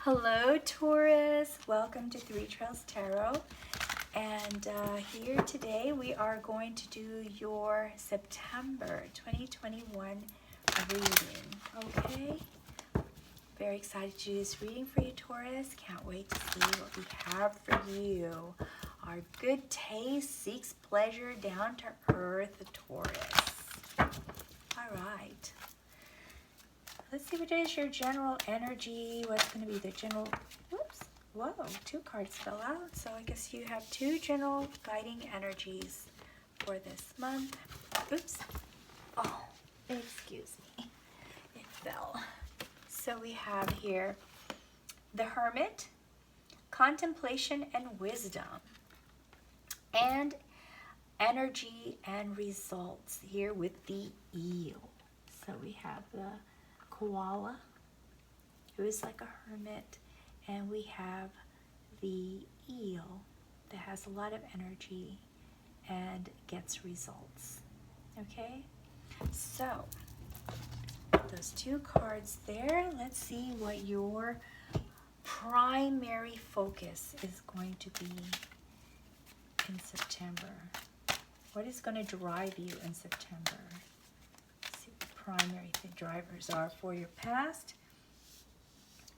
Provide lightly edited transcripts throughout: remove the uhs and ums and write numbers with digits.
Hello Taurus, welcome to Three Trails Tarot, and here today we are going to do your September 2021 reading, okay? Very excited to do this reading for you, Taurus. Can't wait to see what we have for you. Our good taste seeks pleasure, down to earth, Taurus. All right. Let's see what is your general energy. What's going to be the general... Whoops. Whoa, two cards fell out. So I guess you have two general guiding energies for this month. Oops. Oh, excuse me. It fell. So we have here the Hermit, contemplation and wisdom, and energy and results here with the eel. So we have the koala, who is like a hermit, and we have the eel that has a lot of energy and gets results. Okay, so those two cards there. Let's see what your primary focus is going to be in September. What is going to drive you in September? Primary drivers are for your past.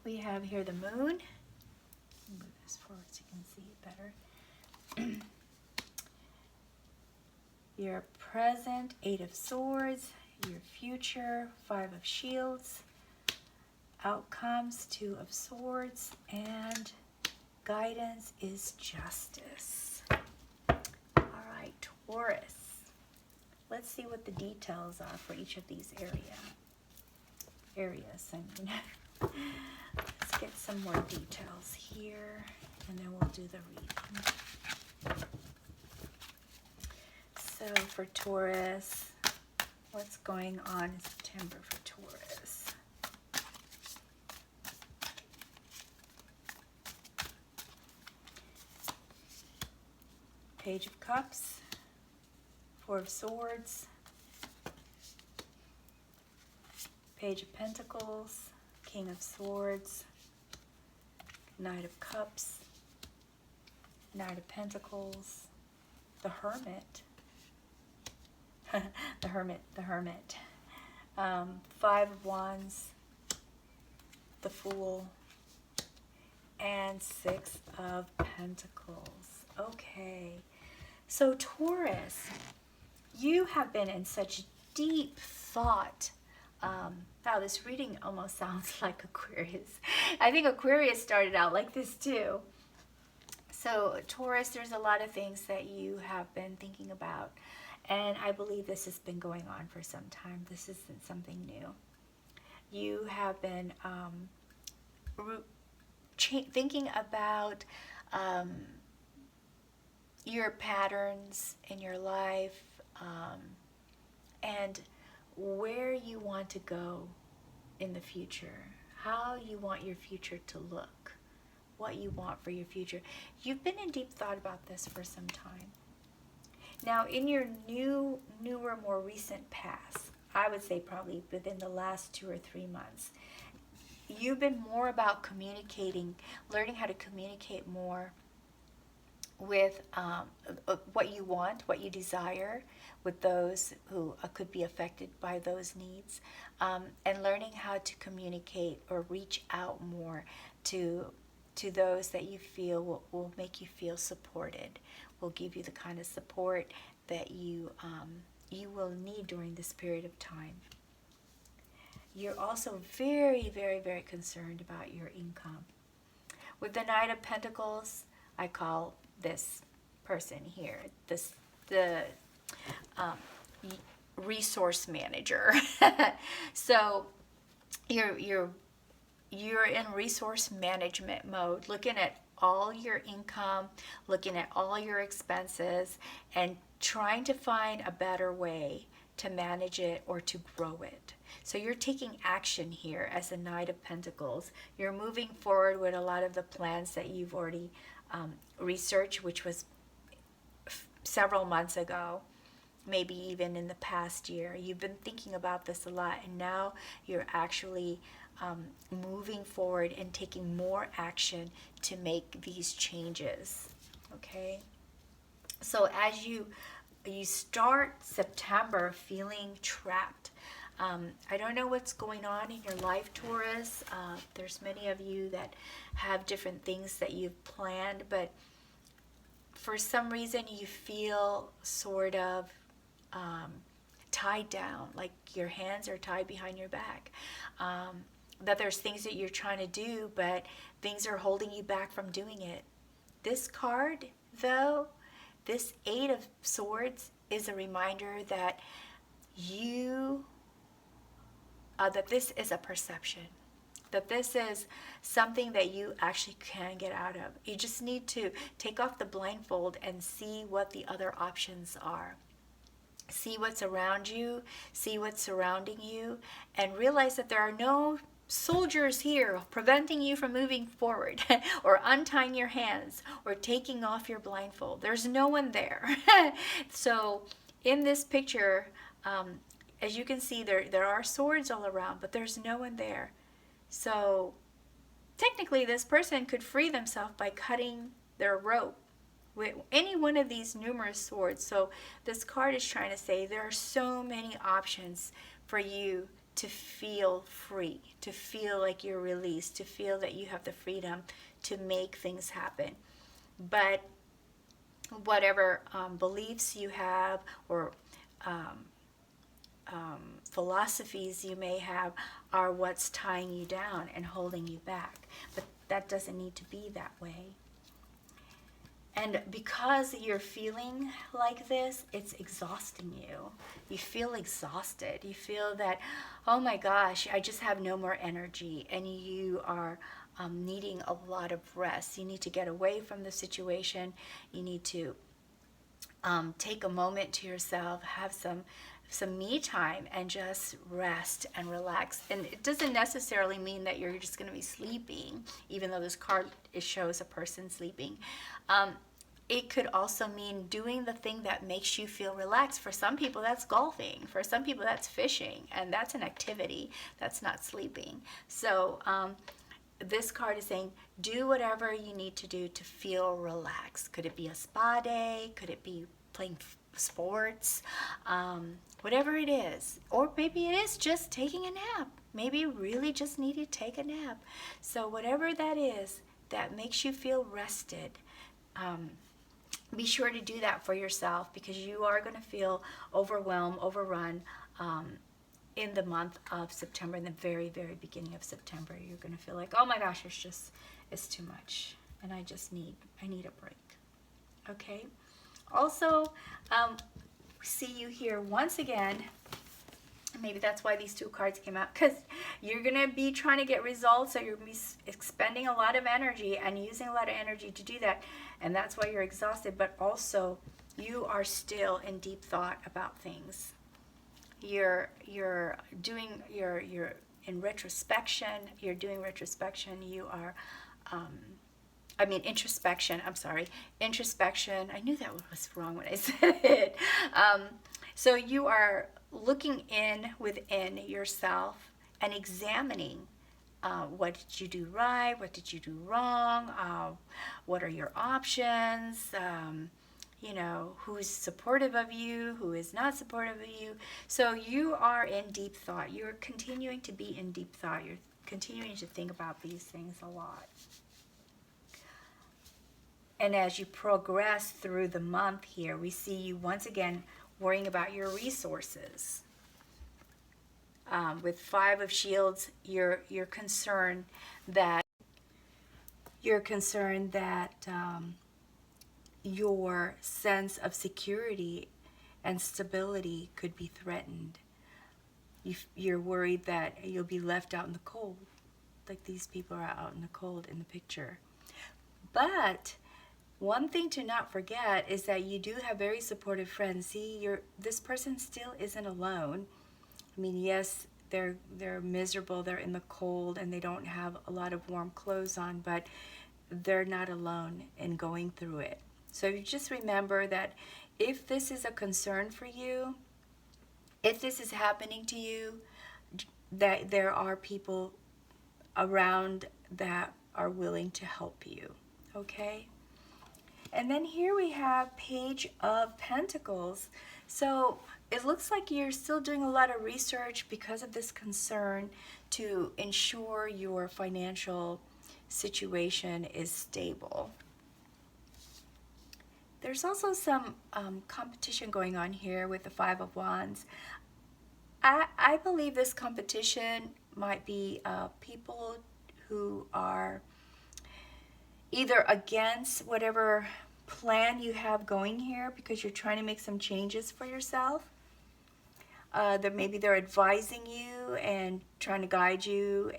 We have here the moon. Move this forward so you can see it better. Your present, 8 of Swords. Your future, 5 of Shields. Outcomes, 2 of Swords. And guidance is Justice. All right, Taurus. Let's see what the details are for each of these areas. Let's get some more details here, and then we'll do the reading. So for Taurus, what's going on in September for Taurus? Page of Cups. 4 of Swords, Page of Pentacles, King of Swords, Knight of Cups, Knight of Pentacles, the Hermit, the Hermit, 5 of Wands, the Fool, and 6 of Pentacles. Okay, so Taurus, you have been in such deep thought. Wow, this reading almost sounds like Aquarius. I think Aquarius started out like this too. So Taurus, there's a lot of things that you have been thinking about. And I believe this has been going on for some time. This isn't something new. You have been thinking about your patterns in your life, and where you want to go in the future, how you want your future to look, what you want for your future. You've been in deep thought about this for some time. Now, in your newer, more recent past, I would say probably within the last 2 or 3 months, you've been more about communicating, learning how to communicate more with what you want, what you desire, with those who could be affected by those needs, and learning how to communicate or reach out more to those that you feel will make you feel supported, will give you the kind of support that you will need during this period of time. You're also very, very, very concerned about your income. With the Knight of Pentacles, I call this person here the resource manager. So you're in resource management mode, looking at all your income, looking at all your expenses, and trying to find a better way to manage it or to grow it. So you're taking action here as the Knight of Pentacles. You're moving forward with a lot of the plans that you've already researched, which was several months ago, maybe even in the past year. You've been thinking about this a lot, and now you're actually moving forward and taking more action to make these changes. Okay? So as you start September feeling trapped, I don't know what's going on in your life, Taurus. There's many of you that have different things that you've planned, but for some reason you feel sort of tied down, like your hands are tied behind your back. That there's things that you're trying to do, but things are holding you back from doing it. This card, though, this Eight of Swords, is a reminder that that this is a perception, that this is something that you actually can get out of. You just need to take off the blindfold and see what the other options are. See what's around you, see what's surrounding you, and realize that there are no soldiers here preventing you from moving forward or untying your hands or taking off your blindfold. There's no one there. So in this picture, as you can see, there are swords all around, but there's no one there. So technically this person could free themselves by cutting their rope with any one of these numerous swords. So this card is trying to say there are so many options for you to feel free, to feel like you're released, to feel that you have the freedom to make things happen. But whatever beliefs you have or philosophies you may have are what's tying you down and holding you back. But that doesn't need to be that way. And because you're feeling like this, it's exhausting you. You feel exhausted. You feel that, oh my gosh, I just have no more energy. And you are needing a lot of rest. You need to get away from the situation. You need to take a moment to yourself, have some me time, and just rest and relax. And it doesn't necessarily mean that you're just going to be sleeping, even though this card shows a person sleeping. It could also mean doing the thing that makes you feel relaxed. For some people, that's golfing. For some people, that's fishing. And that's an activity. That's not sleeping. So this card is saying, do whatever you need to do to feel relaxed. Could it be a spa day? Could it be playing sports? Whatever it is. Or maybe it is just taking a nap. Maybe you really just need to take a nap. So whatever that is that makes you feel rested, be sure to do that for yourself, because you are going to feel overwhelmed, overrun in the month of September, in the very, very beginning of September. You're going to feel like, oh my gosh, it's too much, and I need a break. Okay. Also, see you here once again. Maybe that's why these two cards came out, because you're going to be trying to get results, so you're going to be expending a lot of energy and using a lot of energy to do that, and that's why you're exhausted. But also, you are still in deep thought about things. You're in retrospection. You're doing retrospection. You are, introspection. I'm sorry, introspection. I knew that was wrong when I said it. So you are looking within yourself and examining what did you do right, what did you do wrong, what are your options, who's supportive of you, who is not supportive of you. So you are in deep thought. You're continuing to be in deep thought. You're continuing to think about these things a lot. And as you progress through the month here, we see you once again worrying about your resources. With Five of Shields, you're concerned that your sense of security and stability could be threatened. You're worried that you'll be left out in the cold, like these people are out in the cold in the picture. But one thing to not forget is that you do have very supportive friends. See, this person still isn't alone. I mean, yes, they're miserable, they're in the cold, and they don't have a lot of warm clothes on, but they're not alone in going through it. So you just remember that if this is a concern for you, if this is happening to you, that there are people around that are willing to help you, okay? And then here we have Page of Pentacles. So it looks like you're still doing a lot of research because of this concern to ensure your financial situation is stable. There's also some competition going on here with the Five of Wands. I believe this competition might be people who are either against whatever plan you have going here because you're trying to make some changes for yourself. That maybe they're advising you and trying to guide you,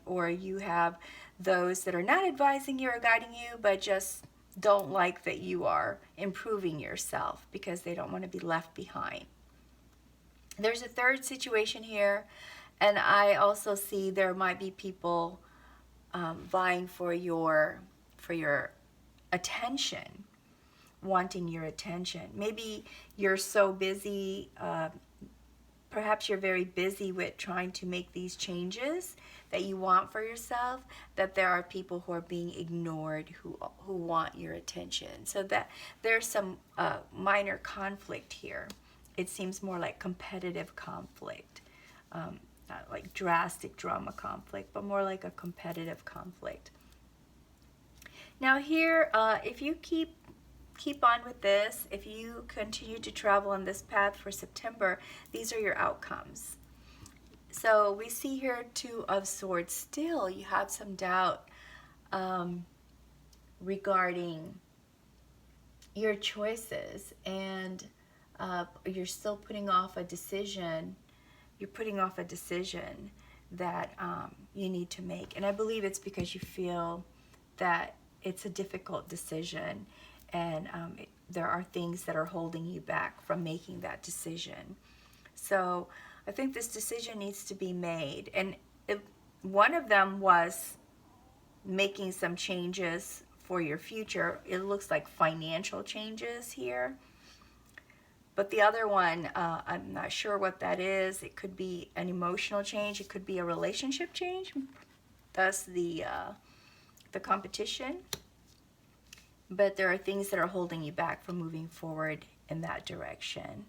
or you have those that are not advising you or guiding you, but just don't like that you are improving yourself because they don't want to be left behind. There's a third situation here, and I also see there might be people vying for your attention, wanting your attention. Maybe you're so busy, perhaps you're very busy with trying to make these changes that you want for yourself, that there are people who are being ignored who want your attention. So that there's some minor conflict here. It seems more like competitive conflict, not like drastic drama conflict, but more like a competitive conflict. Now here, if you keep on with this, if you continue to travel on this path for September, these are your outcomes. So we see here Two of Swords. Still, you have some doubt regarding your choices, and you're still putting off a decision. You're putting off a decision that you need to make. And I believe it's because you feel that it's a difficult decision, and there are things that are holding you back from making that decision. So I think this decision needs to be made. And one of them was making some changes for your future. It looks like financial changes here. But the other one, I'm not sure what that is. It could be an emotional change. It could be a relationship change. Thus the competition. But there are things that are holding you back from moving forward in that direction,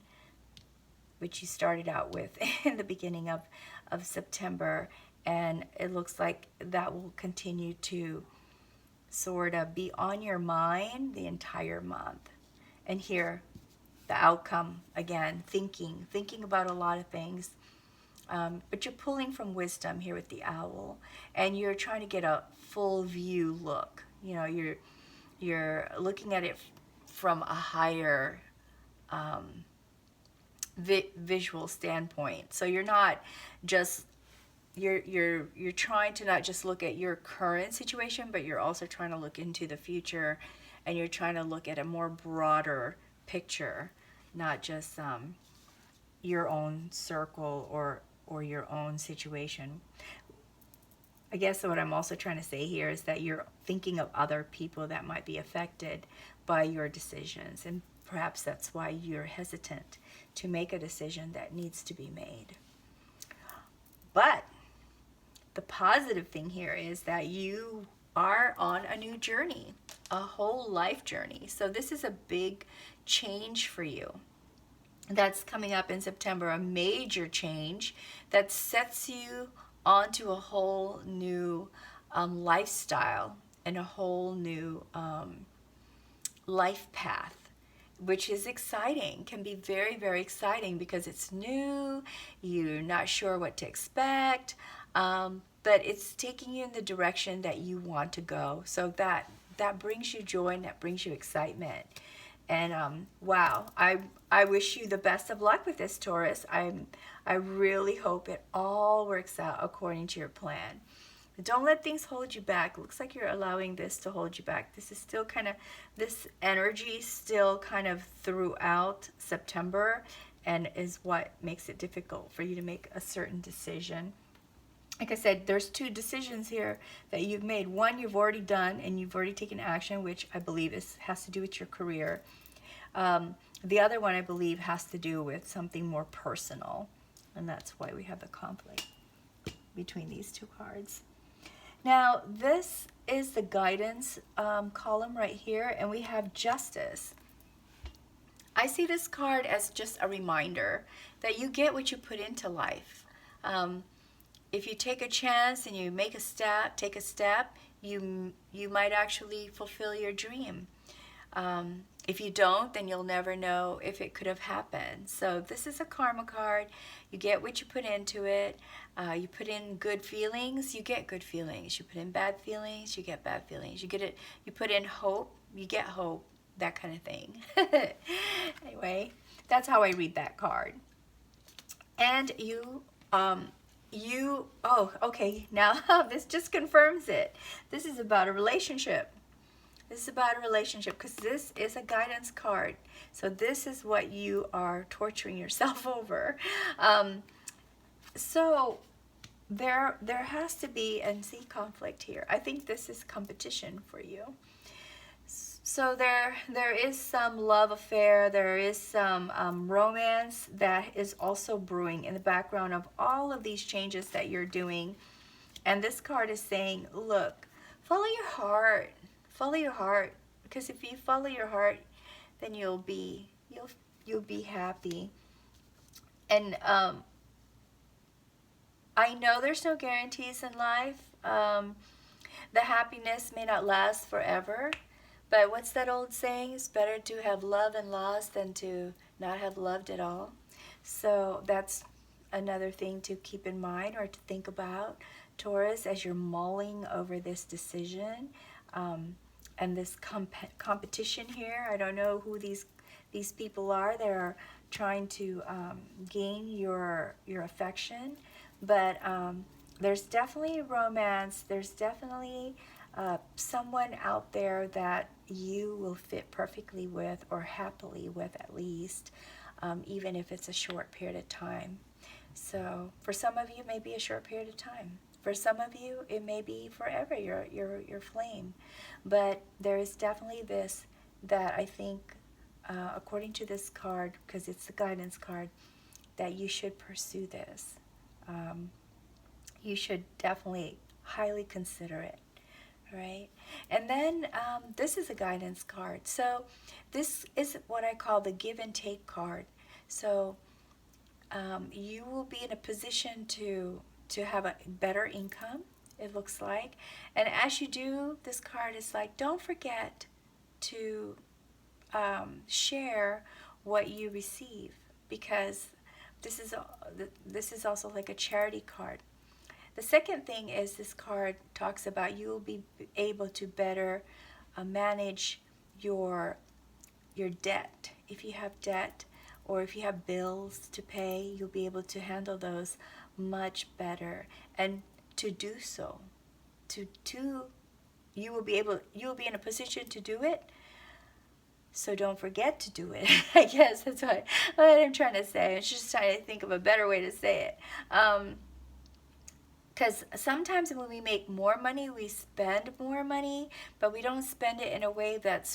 which you started out with in the beginning of September. And it looks like that will continue to sort of be on your mind the entire month. And here, the outcome, again, thinking about a lot of things. But you're pulling from wisdom here with the owl, and you're trying to get a full view look. You know, you're looking at it from a higher visual standpoint. So you're not just you're trying to not just look at your current situation, but you're also trying to look into the future, and you're trying to look at a more broader picture, not just your own circle or your own situation. I guess what I'm also trying to say here is that you're thinking of other people that might be affected by your decisions, and perhaps that's why you're hesitant to make a decision that needs to be made. But the positive thing here is that you are on a new journey, a whole life journey. So this is a big change for you that's coming up in September, a major change that sets you onto a whole new lifestyle and a whole new life path, which is exciting, can be very, very exciting because it's new, you're not sure what to expect, but it's taking you in the direction that you want to go. So that brings you joy and that brings you excitement. And wow, I wish you the best of luck with this, Taurus. I really hope it all works out according to your plan. But don't let things hold you back. Looks like you're allowing this to hold you back. This is still kind of, this energy still kind of throughout September, and is what makes it difficult for you to make a certain decision. Like I said, there's two decisions here that you've made. One you've already done and you've already taken action, which I believe has to do with your career. The other one I believe has to do with something more personal, and that's why we have the conflict between these two cards. Now, this is the guidance column right here, and we have justice. I see this card as just a reminder that you get what you put into life. If you take a chance and you take a step, you might actually fulfill your dream. If you don't, then you'll never know if it could have happened. So this is a karma card. You get what you put into it. You put in good feelings, you get good feelings. You put in bad feelings, you get bad feelings. You put in hope, you get hope. That kind of thing. Anyway, that's how I read that card. And oh, okay, now this just confirms it. This is about a relationship. This is about a relationship because this is a guidance card. So this is what you are torturing yourself over. So there has to be, and see, conflict here. I think this is competition for you. So there is some love affair, there is some romance that is also brewing in the background of all of these changes that you're doing. And this card is saying, look, follow your heart, because if you follow your heart, then you'll be happy. And I know there's no guarantees in life. The happiness may not last forever. But what's that old saying? It's better to have love and lost than to not have loved at all. So that's another thing to keep in mind or to think about, Taurus, as you're mulling over this decision and this competition here. I don't know who these people are that are trying to gain your affection, but there's definitely romance. There's definitely someone out there that you will fit perfectly with, or happily with at least, even if it's a short period of time. So for some of you, it may be a short period of time. For some of you, it may be forever, your flame. But there is definitely this that I think, according to this card, because it's the guidance card, that you should pursue this. You should definitely highly consider it. Right? And then this is a guidance card. So this is what I call the give and take card. So you will be in a position to have a better income, it looks like. And as you do, this card is like, don't forget to share what you receive, because this is also like a charity card. The second thing is this card talks about you will be able to better manage your debt. If you have debt or if you have bills to pay, you'll be able to handle those much better. And to do so, you will be in a position to do it. So don't forget to do it. I guess that's what I'm trying to say. I'm just trying to think of a better way to say it. Because sometimes when we make more money, we spend more money, but we don't spend it in a way that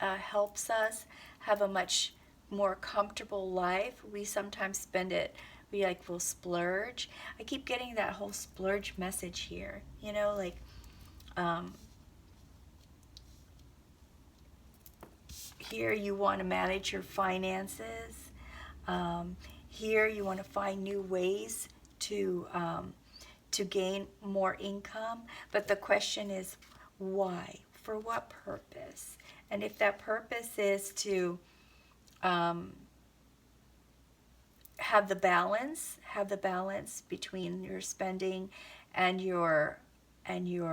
helps us have a much more comfortable life. We sometimes spend it, we'll splurge. I keep getting that whole splurge message here, like here you want to manage your finances. Here you want to find new ways to gain more income, but the question is why? For what purpose? And if that purpose is to have the balance between your spending and your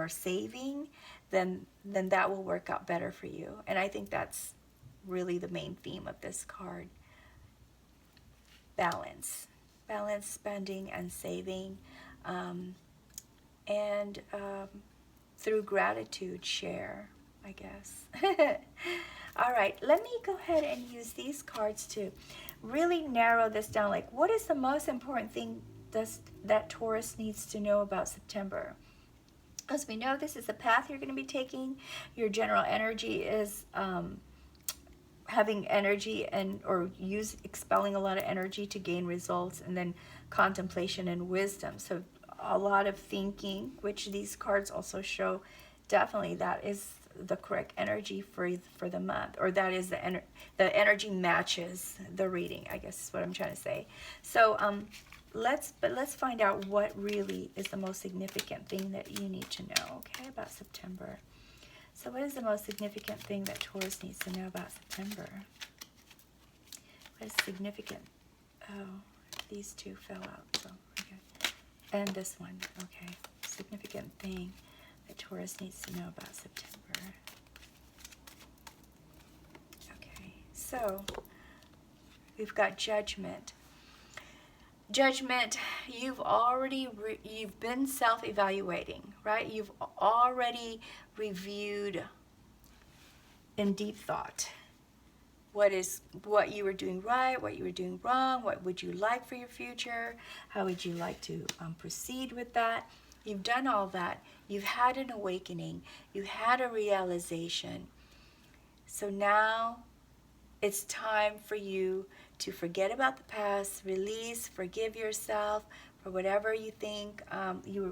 saving, then that will work out better for you. And I think that's really the main theme of this card. Balance spending and saving, and through gratitude share, I guess. All right, let me go ahead and use these cards to really narrow this down. Like, what is the most important thing that Taurus needs to know about September? As we know, this is the path you're going to be taking. Your general energy is having energy or expelling a lot of energy to gain results, and then contemplation and wisdom. So a lot of thinking, which these cards also show definitely that is the correct energy for the month, or that is the energy matches the reading, I guess is what I'm trying to say. So let's find out what really is the most significant thing that you need to know, okay, about September. So what is the most significant thing that Taurus needs to know about September? What is significant? Oh, these two fell out, so okay. And this one, okay. Significant thing that Taurus needs to know about September. Okay, so we've got Judgment. Judgment, you've been self-evaluating, right? You've already reviewed in deep thought what you were doing right, what you were doing wrong, what would you like for your future, how would you like to proceed with that. You've done all that. You've had an awakening. You had a realization. So now it's time for you to forget about the past, release, forgive yourself for whatever you think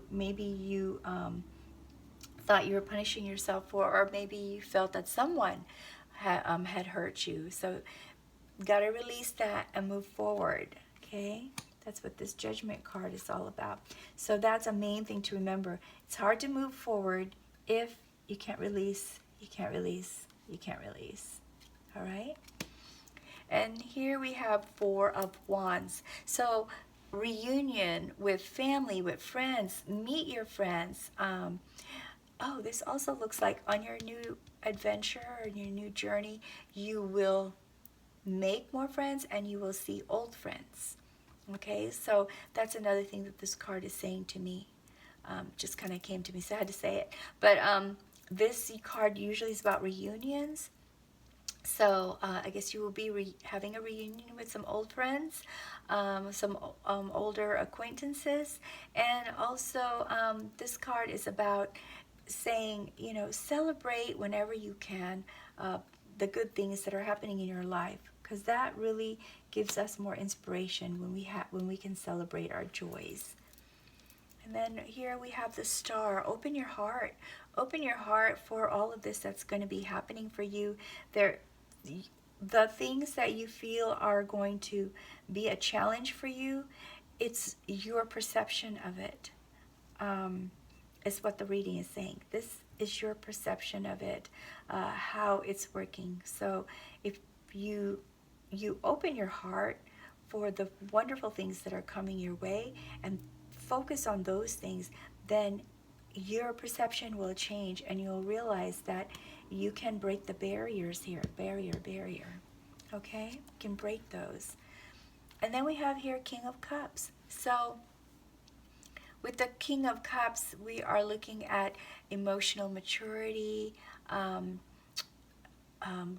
maybe you thought you were punishing yourself for, or maybe you felt that someone had hurt you. So got to release that and move forward, okay? That's what this Judgment card is all about. So that's a main thing to remember. It's hard to move forward if you can't release, you can't release, you can't release, all right? And here we have Four of Wands. So reunion with family, with friends, meet your friends. Oh, this also looks like on your new adventure or your new journey, you will make more friends and you will see old friends. Okay, so that's another thing that this card is saying to me. Just kind of came to me, so I had to say it. But this card usually is about reunions. So I guess you will be having a reunion with some old friends, some older acquaintances. And also this card is about saying, you know, celebrate whenever you can the good things that are happening in your life, because that really gives us more inspiration when we can celebrate our joys. And then here we have the Star. Open your heart. Open your heart for all of this that's going to be happening for you. The things that you feel are going to be a challenge for you, it's your perception of it. Is what the reading is saying. This is your perception of it, how it's working. So if you open your heart for the wonderful things that are coming your way and focus on those things, then your perception will change and you'll realize that you can break the barriers here. Barrier. Okay? You can break those. And then we have here King of Cups. So with the King of Cups, we are looking at emotional maturity,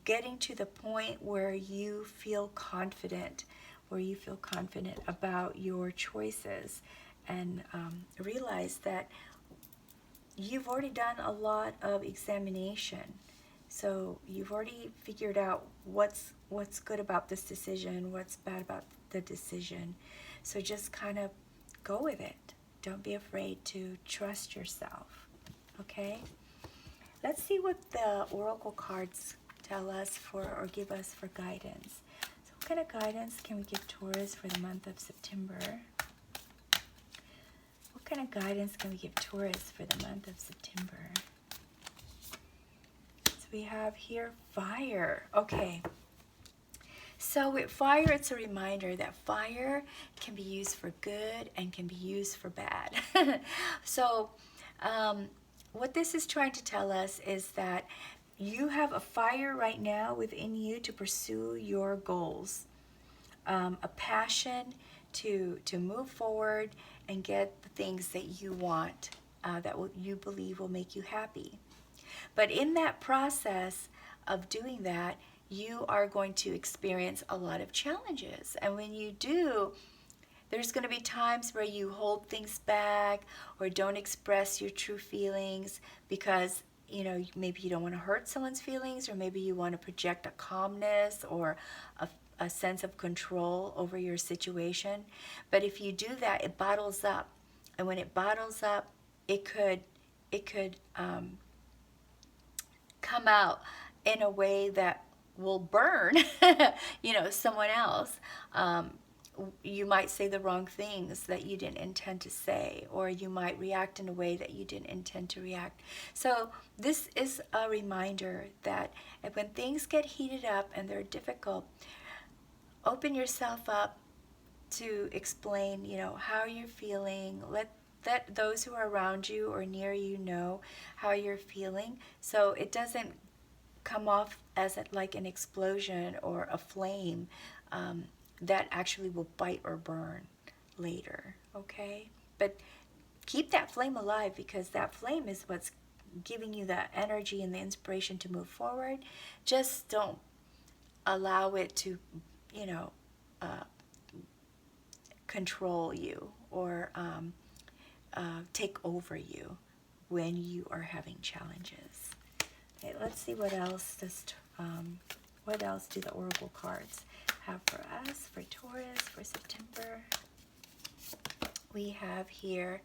getting to the point where you feel confident, about your choices, and realize that you've already done a lot of examination. So you've already figured out what's good about this decision, what's bad about the decision. So just kind of go with it. Don't be afraid to trust yourself, okay? Let's see what the Oracle cards tell us or give us for guidance. So what kind of guidance can we give Taurus for the month of September? What kind of guidance can we give Taurus for the month of September? So we have here fire. Okay. So with fire, it's a reminder that fire can be used for good and can be used for bad. So what this is trying to tell us is that you have a fire right now within you to pursue your goals, a passion to move forward and get the things that you want, you believe will make you happy. But in that process of doing that, you are going to experience a lot of challenges. And when you do, there's going to be times where you hold things back or don't express your true feelings because, you know, maybe you don't want to hurt someone's feelings, or maybe you want to project a calmness or a sense of control over your situation. But if you do that, it bottles up And when it bottles up, it could come out in a way that will burn, someone else. You might say the wrong things that you didn't intend to say, or you might react in a way that you didn't intend to react. So this is a reminder that when things get heated up and they're difficult, open yourself up to explain, how you're feeling. Let those who are around you or near you know how you're feeling, so it doesn't come off as like an explosion or a flame that actually will bite or burn later, okay? But keep that flame alive, because that flame is what's giving you that energy and the inspiration to move forward. Just don't allow it to, control you or take over you when you are having challenges. Okay, let's see what else do the oracle cards have for us, for Taurus, for September. We have here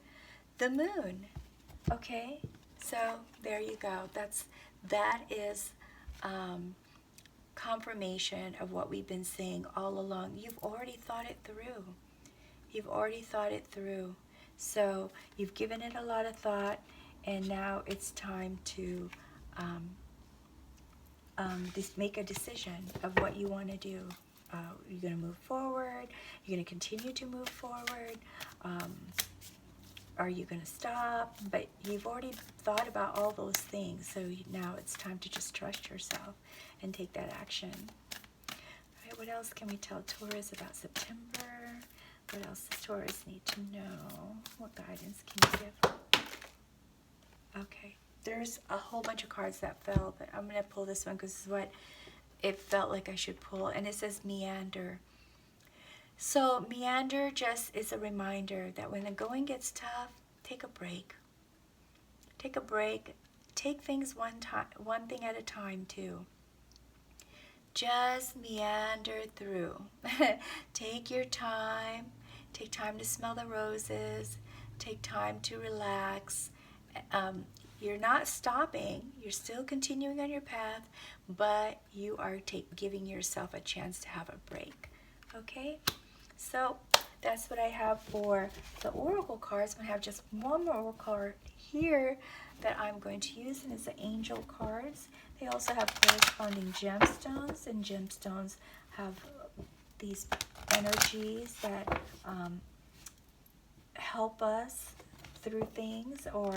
the moon. Okay, so there you go. That is confirmation of what we've been saying all along. You've already thought it through. You've already thought it through. So you've given it a lot of thought, and now it's time to just make a decision of what you want to do. You're going to move forward. You're going to continue to move forward. Are you going to stop? But you've already thought about all those things, so now it's time to just trust yourself and take that action. All right, what else can we tell Taurus about September? What else does Taurus need to know? What guidance can you give? Okay, there's a whole bunch of cards that fell, but I'm going to pull this one because this is what it felt like I should pull, and it says meander. So meander just is a reminder that when the going gets tough, take a break. Take a break. Take things one thing at a time too. Just meander through. Take your time. Take time to smell the roses. Take time to relax. You're not stopping. You're still continuing on your path, but you are giving yourself a chance to have a break. Okay? So that's what I have for the oracle cards. I'm going to have just one more oracle card here that I'm going to use, and it's the angel cards. They also have corresponding gemstones, and gemstones have these energies that help us through things or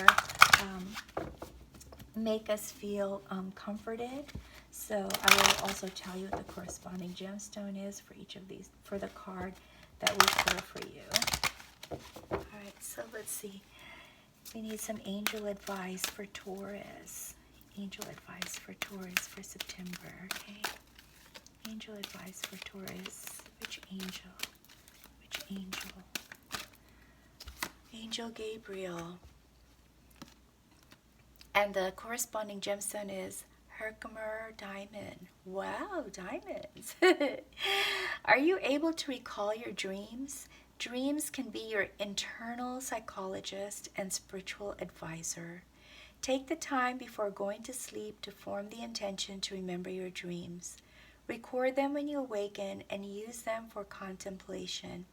make us feel comforted. So I will also tell you what the corresponding gemstone is for each of these, for the card that we pull for you. All right, so let's see. We need some angel advice for Taurus. Angel advice for Taurus for September, okay? Angel advice for Taurus. Which angel? Which angel? Angel Gabriel. And the corresponding gemstone is Herkimer Diamond. Wow, diamonds. Are you able to recall your dreams? Dreams can be your internal psychologist and spiritual advisor. Take the time before going to sleep to form the intention to remember your dreams. Record them when you awaken and use them for contemplation.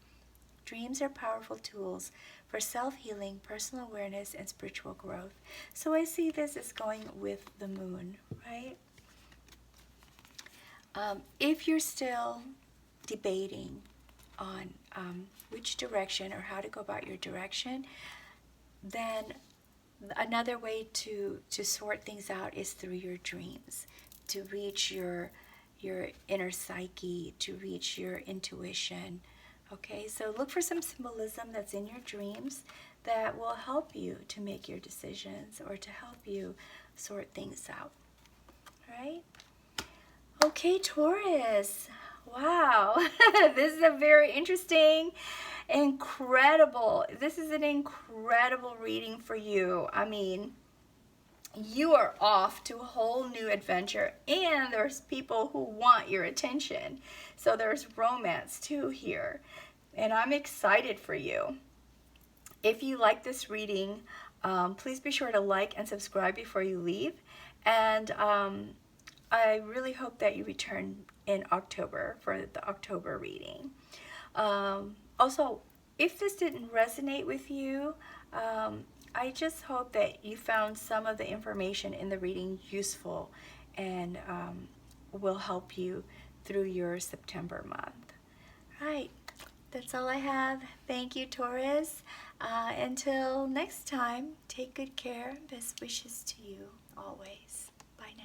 Dreams are powerful tools for self-healing, personal awareness, and spiritual growth. So I see this as going with the moon, right? If you're still debating on which direction or how to go about your direction, then another way to sort things out is through your dreams, to reach your inner psyche, to reach your intuition. Okay, so look for some symbolism that's in your dreams that will help you to make your decisions or to help you sort things out. All right? Okay, Taurus. Wow, this is a very interesting, incredible, this is an incredible reading for you. I mean, you are off to a whole new adventure, and there's people who want your attention. So there's romance too here, and I'm excited for you. If you like this reading, please be sure to like and subscribe before you leave. And I really hope that you return in October for the October reading. Also, if this didn't resonate with you, I just hope that you found some of the information in the reading useful and will help you through your September month. All right, that's all I have. Thank you, Taurus. Until next time, take good care. Best wishes to you always. Bye now.